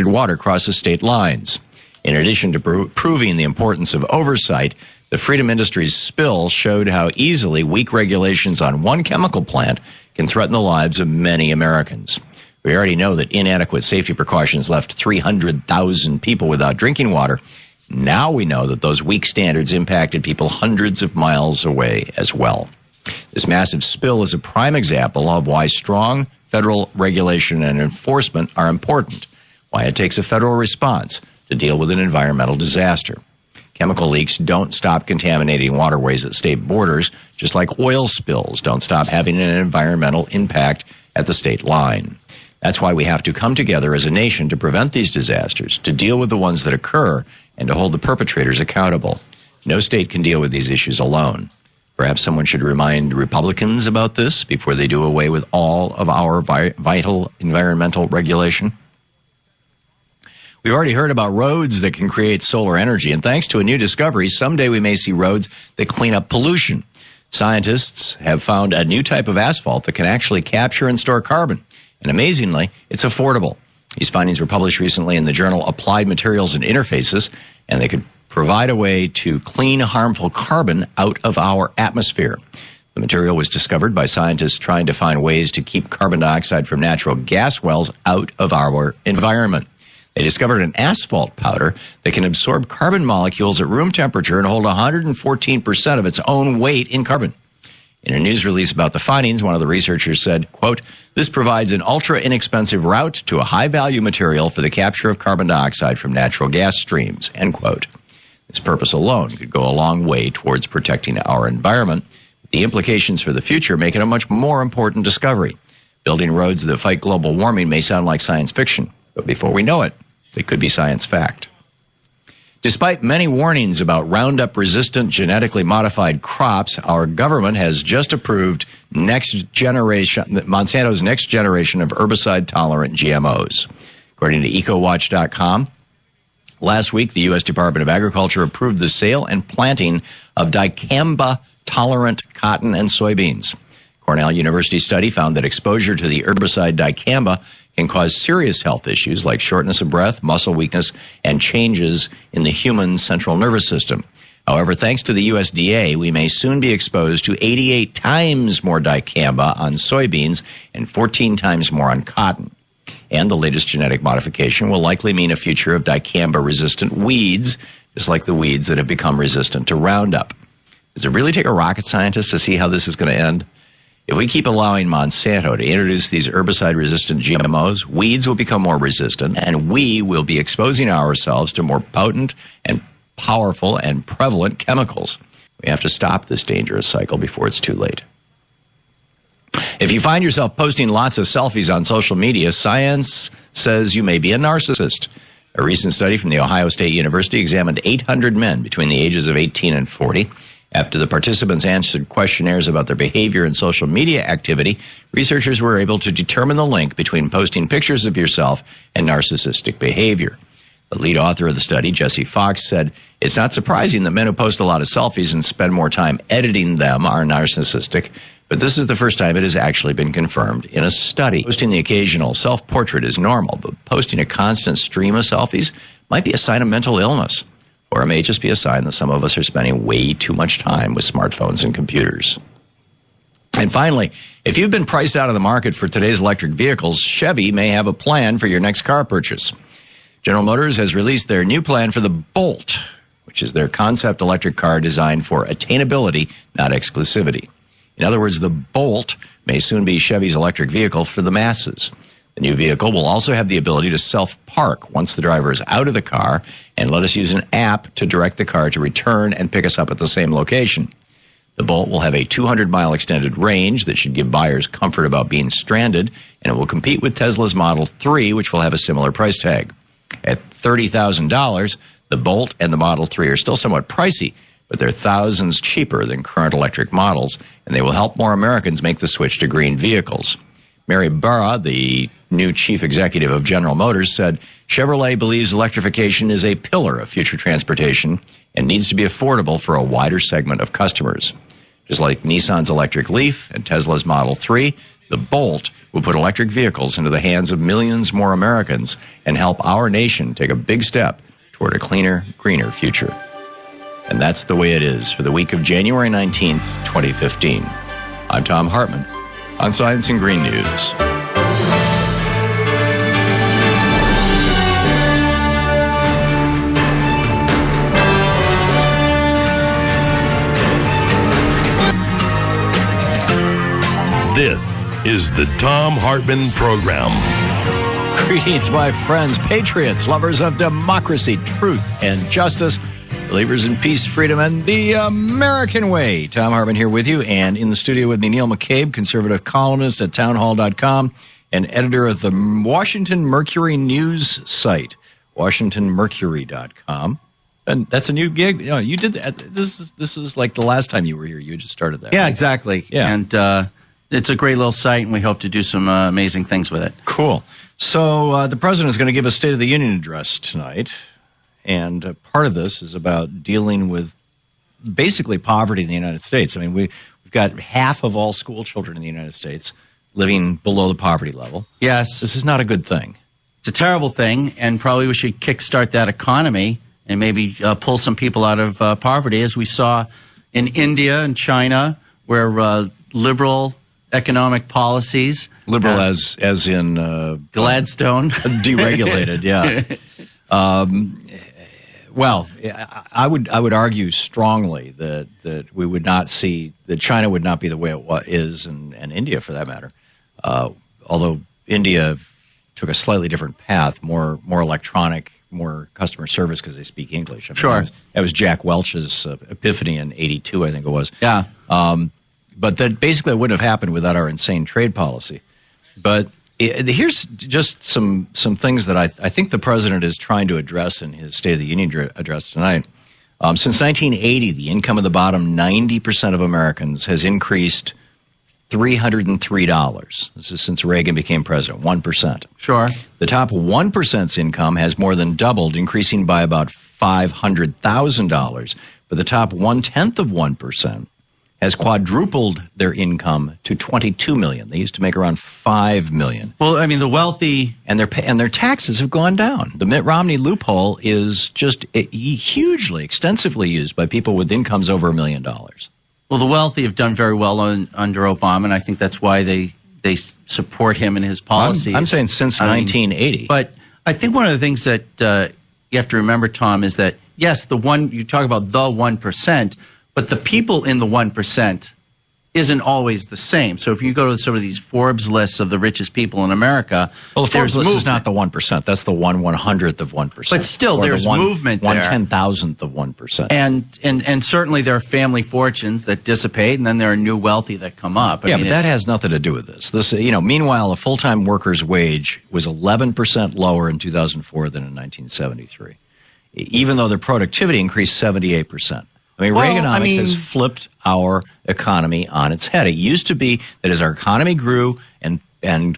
water crosses state lines. In addition to proving the importance of oversight, the Freedom Industries spill showed how easily weak regulations on one chemical plant can threaten the lives of many Americans. We already know that inadequate safety precautions left 300,000 people without drinking water. Now we know that those weak standards impacted people hundreds of miles away as well. This massive spill is a prime example of why strong federal regulation and enforcement are important, why it takes a federal response to deal with an environmental disaster. Chemical leaks don't stop contaminating waterways at state borders, just like oil spills don't stop having an environmental impact at the state line. That's why we have to come together as a nation to prevent these disasters, to deal with the ones that occur, and to hold the perpetrators accountable. No state can deal with these issues alone. Perhaps someone should remind Republicans about this before they do away with all of our vital environmental regulation. We've already heard about roads that can create solar energy, and thanks to a new discovery, someday we may see roads that clean up pollution. Scientists have found a new type of asphalt that can actually capture and store carbon, and amazingly, it's affordable. These findings were published recently in the journal Applied Materials and Interfaces, and they could provide a way to clean harmful carbon out of our atmosphere. The material was discovered by scientists trying to find ways to keep carbon dioxide from natural gas wells out of our environment. They discovered an asphalt powder that can absorb carbon molecules at room temperature and hold 114% of its own weight in carbon. In a news release about the findings, one of the researchers said, quote, "This provides an ultra-inexpensive route to a high-value material for the capture of carbon dioxide from natural gas streams," end quote. This purpose alone could go a long way towards protecting our environment. The implications for the future make it a much more important discovery. Building roads that fight global warming may sound like science fiction, but before we know it, it could be science fact. Despite many warnings about Roundup-resistant genetically modified crops, our government has just approved Monsanto's next generation of herbicide-tolerant GMOs. According to EcoWatch.com, last week the U.S. Department of Agriculture approved the sale and planting of dicamba-tolerant cotton and soybeans. Cornell University study found that exposure to the herbicide dicamba can cause serious health issues like shortness of breath, muscle weakness, and changes in the human central nervous system. However, thanks to the USDA, we may soon be exposed to 88 times more dicamba on soybeans and 14 times more on cotton. And the latest genetic modification will likely mean a future of dicamba-resistant weeds, just like the weeds that have become resistant to Roundup. Does it really take a rocket scientist to see how this is going to end? If we keep allowing Monsanto to introduce these herbicide-resistant GMOs, weeds will become more resistant, and we will be exposing ourselves to more potent and powerful and prevalent chemicals. We have to stop this dangerous cycle before it's too late. If you find yourself posting lots of selfies on social media, science says you may be a narcissist. A recent study from The Ohio State University examined 800 men between the ages of 18 and 40. After the participants answered questionnaires about their behavior and social media activity, researchers were able to determine the link between posting pictures of yourself and narcissistic behavior. The lead author of the study, Jesse Fox, said, "It's not surprising that men who post a lot of selfies and spend more time editing them are narcissistic, but this is the first time it has actually been confirmed in a study. Posting the occasional self-portrait is normal, but posting a constant stream of selfies might be a sign of mental illness. Or it may just be a sign that some of us are spending way too much time with smartphones and computers." And finally, if you've been priced out of the market for today's electric vehicles, Chevy may have a plan for your next car purchase. General Motors has released their new plan for the Bolt, which is their concept electric car designed for attainability, not exclusivity. In other words, the Bolt may soon be Chevy's electric vehicle for the masses. The new vehicle will also have the ability to self-park once the driver is out of the car and let us use an app to direct the car to return and pick us up at the same location. The Bolt will have a 200-mile extended range that should give buyers comfort about being stranded, and it will compete with Tesla's Model 3, which will have a similar price tag. At $30,000, the Bolt and the Model 3 are still somewhat pricey, but they're thousands cheaper than current electric models, and they will help more Americans make the switch to green vehicles. Mary Barra, the new chief executive of General Motors, said, "Chevrolet believes electrification is a pillar of future transportation and needs to be affordable for a wider segment of customers. Just like Nissan's electric Leaf and Tesla's Model 3, The Bolt will put electric vehicles into the hands of millions more Americans and help our nation take a big step toward a cleaner, greener future. And that's the way it is for the week of January 19th, 2015. I'm Tom Hartman on Science and Green News. This is the Tom Hartman Program. Greetings, my friends, patriots, lovers of democracy, truth, and justice, believers in peace, freedom, and the American way. Tom Hartman here with you, and in the studio with me, Neil McCabe, conservative columnist at townhall.com and editor of the Washington Mercury news site, washingtonmercury.com. And that's a new gig. You know, you did that. This is like the last time you were here. You just started that. Yeah, right? exactly. Yeah. And it's a great little site, and we hope to do some amazing things with it. Cool. So the president is going to give a State of the Union address tonight, and part of this is about dealing with basically poverty in the United States. I mean, we've got half of all school children in the United States living below the poverty level. Yes. This is not a good thing. It's a terrible thing, and probably we should kickstart that economy and maybe pull some people out of poverty, as we saw in India and China, where liberal economic policies. Liberal as in Gladstone. Deregulated, yeah. Well, I would argue strongly that we would not see that China would not be the way it is, and India for that matter. Although India took a slightly different path, more electronic, more customer service because they speak English. I mean, sure, that was Jack Welch's epiphany in '82, I think it was. Yeah. But that basically wouldn't have happened without our insane trade policy. But here's just some things that I think the president is trying to address in his State of the Union address tonight. Since 1980, the income of the bottom 90% of Americans has increased $303. This is since Reagan became president, 1%. Sure. The top 1%'s income has more than doubled, increasing by about $500,000. But the top 1/10 has quadrupled their income to $22 million. They used to make around $5 million. Well, I mean, the wealthy and their taxes have gone down. The Mitt Romney loophole is just hugely, extensively used by people with incomes over $1 million. Well, the wealthy have done very well under Obama, and I think that's why they support him and his policies. I'm saying since 1980. But I think one of the things that you have to remember, Tom, is that yes, you talk about the 1%. But the people in the 1% isn't always the same. So if you go to some of these Forbes lists of the richest people in America, well, the Forbes list is not the 1%. That's the 1/100th of 1%. But still, there's movement there. 1/10,000th of 1%. And certainly there are family fortunes that dissipate, and then there are new wealthy that come up. I mean, but that has nothing to do with this. Meanwhile, a full-time worker's wage was 11% lower in 2004 than in 1973, even though their productivity increased 78%. I mean, Reaganomics has flipped our economy on its head. It used to be that as our economy grew and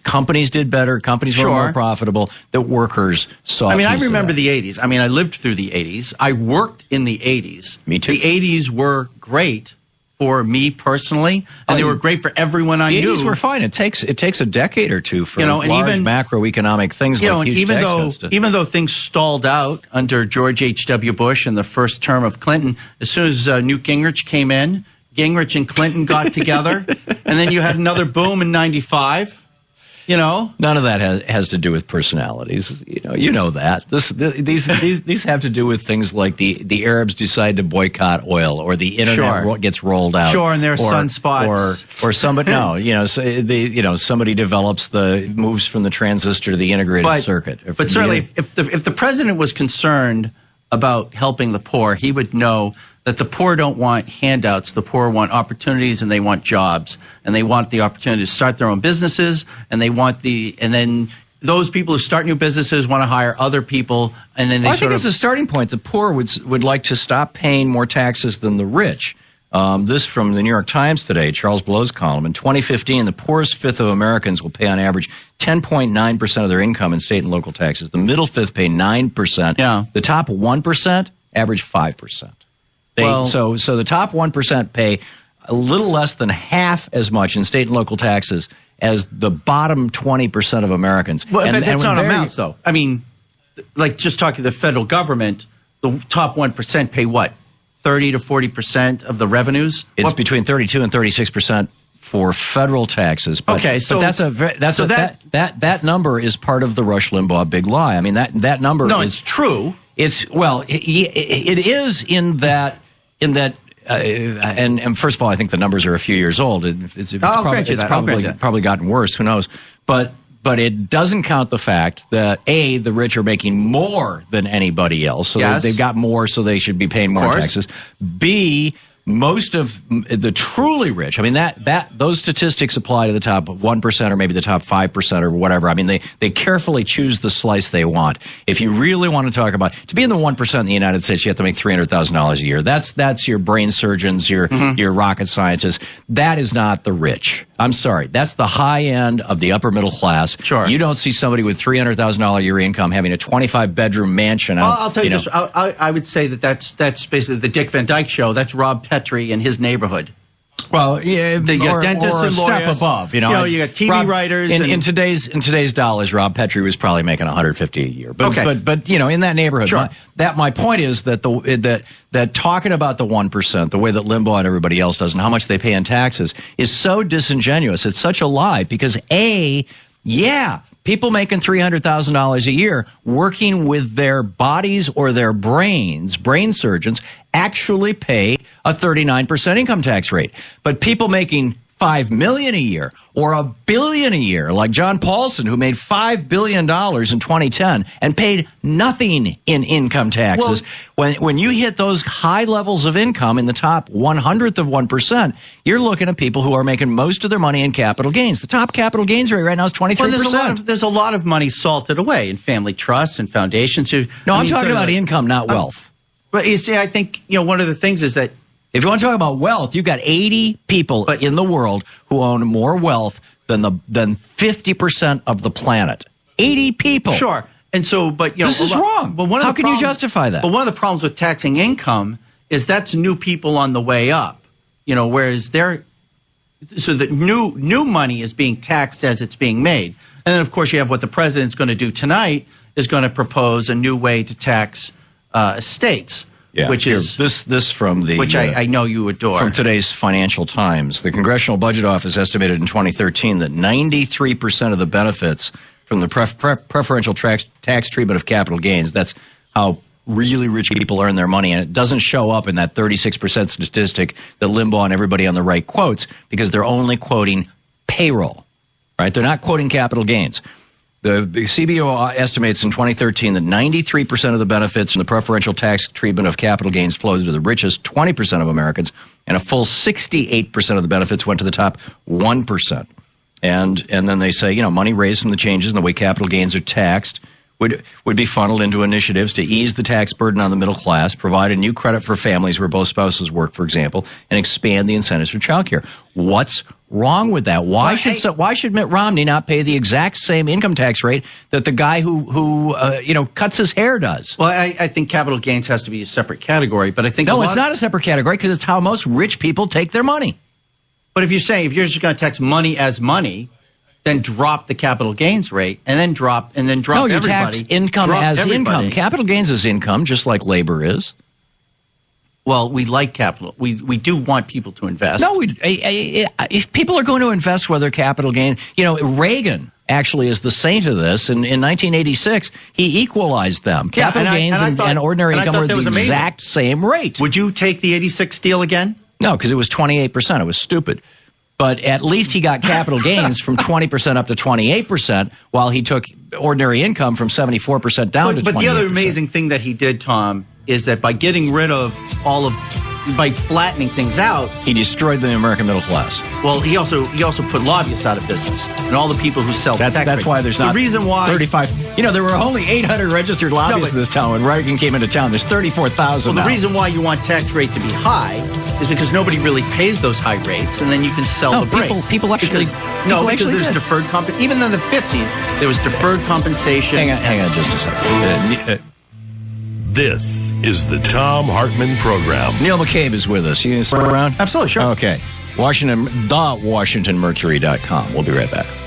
companies did better, companies were more profitable, that workers saw. I mean, I remember the 80s. I mean, I lived through the 80s. I worked in the 80s. Me too. The 80s were great for me personally, and they were great for everyone I knew. The 80s were fine. It takes a decade or two for and large even, macroeconomic things like huge tax cuts. Even though things stalled out under George H.W. Bush in the first term of Clinton, as soon as Newt Gingrich came in, Gingrich and Clinton got together, and then you had another boom in 95. None of that has to do with personalities. You know that. These have to do with things like the Arabs decide to boycott oil, or the internet gets rolled out. Sure, and there are sunspots. Or somebody somebody develops moves from the transistor to the integrated circuit. But certainly, if the president was concerned about helping the poor, he would know that the poor don't want handouts. The poor want opportunities, and they want jobs, and they want the opportunity to start their own businesses, and then those people who start new businesses want to hire other people, and then I think as a starting point, the poor would like to stop paying more taxes than the rich. This from the New York Times today, Charles Blow's column. In 2015, the poorest fifth of Americans will pay on average 10.9% of their income in state and local taxes. The middle fifth pay 9%. Yeah. The top 1% average 5%. So the top 1% pay a little less than half as much in state and local taxes as the bottom 20% of Americans. Well, and that's when not amounts, though. I mean, like just talking to the federal government, the top 1% pay what? 30 to 40% of the revenues? It's between 32 and 36% for federal taxes. But, okay, so that number is part of the Rush Limbaugh big lie. I mean, that number no, is it's true. It's it is in that. And first of all, I think the numbers are a few years old. It's probably gotten worse. Who knows? But it doesn't count the fact that A, the rich are making more than anybody else, so they've got more, so they should be paying more taxes. B, most of the truly rich, I mean, those statistics apply to the top 1% or maybe the top 5% or whatever. I mean, they carefully choose the slice they want. If you really want to talk about, to be in the 1% in the United States, you have to make $300,000 a year. That's your brain surgeons, your rocket scientists. That is not the rich. I'm sorry. That's the high end of the upper middle class. Sure. You don't see somebody with $300,000 a year income having a 25-bedroom mansion. I'll tell you this. I would say that's basically the Dick Van Dyke Show. That's Rob Petrie in his neighborhood. Well, yeah, you got dentists or and step lawyers. above. You know, you got TV writers. In today's dollars, Rob Petrie was probably making $150 a year. But you know, in that neighborhood. Sure. My point is that that talking about the 1%, the way that Limbaugh and everybody else does, and how much they pay in taxes, is so disingenuous. It's such a lie because people making $300,000 a year working with their bodies or their brains, brain surgeons, actually pay a 39% income tax rate. But people making $5 million a year or $1 billion a year, like John Paulson, who made $5 billion in 2010 and paid nothing in income taxes. When you hit those high levels of income in the top 100th of 1%, you're looking at people who are making most of their money in capital gains. The top capital gains rate right now is 23%. Well, there's a lot of money salted away in family trusts and foundations. I'm talking about income, not wealth. But you see, I think one of the things is that if you want to talk about wealth, you've got 80 people in the world who own more wealth than 50% of the planet. 80 people. Sure. And so, this is wrong. But how can you justify that? But one of the problems with taxing income is that's new people on the way up. Whereas so that new money is being taxed as it's being made. And then, of course, you have what the president's going to do tonight is going to propose a new way to tax estates. Yeah, which is this from the which I know you adore from today's Financial Times. The Congressional Budget Office estimated in 2013 that 93% of the benefits from the preferential tax treatment of capital gains. That's how really rich people earn their money, and it doesn't show up in that 36% statistic that Limbaugh and everybody on the right quotes because they're only quoting payroll. Right? They're not quoting capital gains. The CBO estimates in 2013 that 93% of the benefits in the preferential tax treatment of capital gains flowed to the richest 20% of Americans, and a full 68% of the benefits went to the top 1%. And then they say, money raised from the changes in the way capital gains are taxed would be funneled into initiatives to ease the tax burden on the middle class, provide a new credit for families where both spouses work, for example, and expand the incentives for child care. What's wrong with that? Why should Mitt Romney not pay the exact same income tax rate that the guy who cuts his hair does? Well, I think capital gains has to be a separate category, but I think it's not a separate category because it's how most rich people take their money. But if you're just going to tax money as money, then drop the capital gains rate, and then drop everybody. No, you tax income as income. Capital gains is income, just like labor is. Well, we like capital. We do want people to invest. No, if people are going to invest, whether capital gains, Reagan actually is the saint of this. In 1986, he equalized them. Capital gains and ordinary income were the exact same rate. Would you take the 86 deal again? No, because it was 28%. It was stupid. But at least he got capital gains from 20% up to 28%, while he took ordinary income from 74% down to 28%. But the other amazing thing that he did, Tom, is that by getting rid of by flattening things out, he destroyed the American middle class. Well, he also put lobbyists out of business, and all the people who sell. That's why there's not the reason why 35. There were only 800 registered lobbyists in this town when Reagan came into town. There's 34,000. Well, the reason why you want tax rate to be high is because nobody really pays those high rates, and then you can sell the breaks. People actually because there's deferred compensation. Even in the 50s, there was deferred compensation. Hang on just a second. This is the Tom Hartman Program. Neil McCabe is with us. You still around? Absolutely, sure. Okay. WashingtonMercury.com. We'll be right back.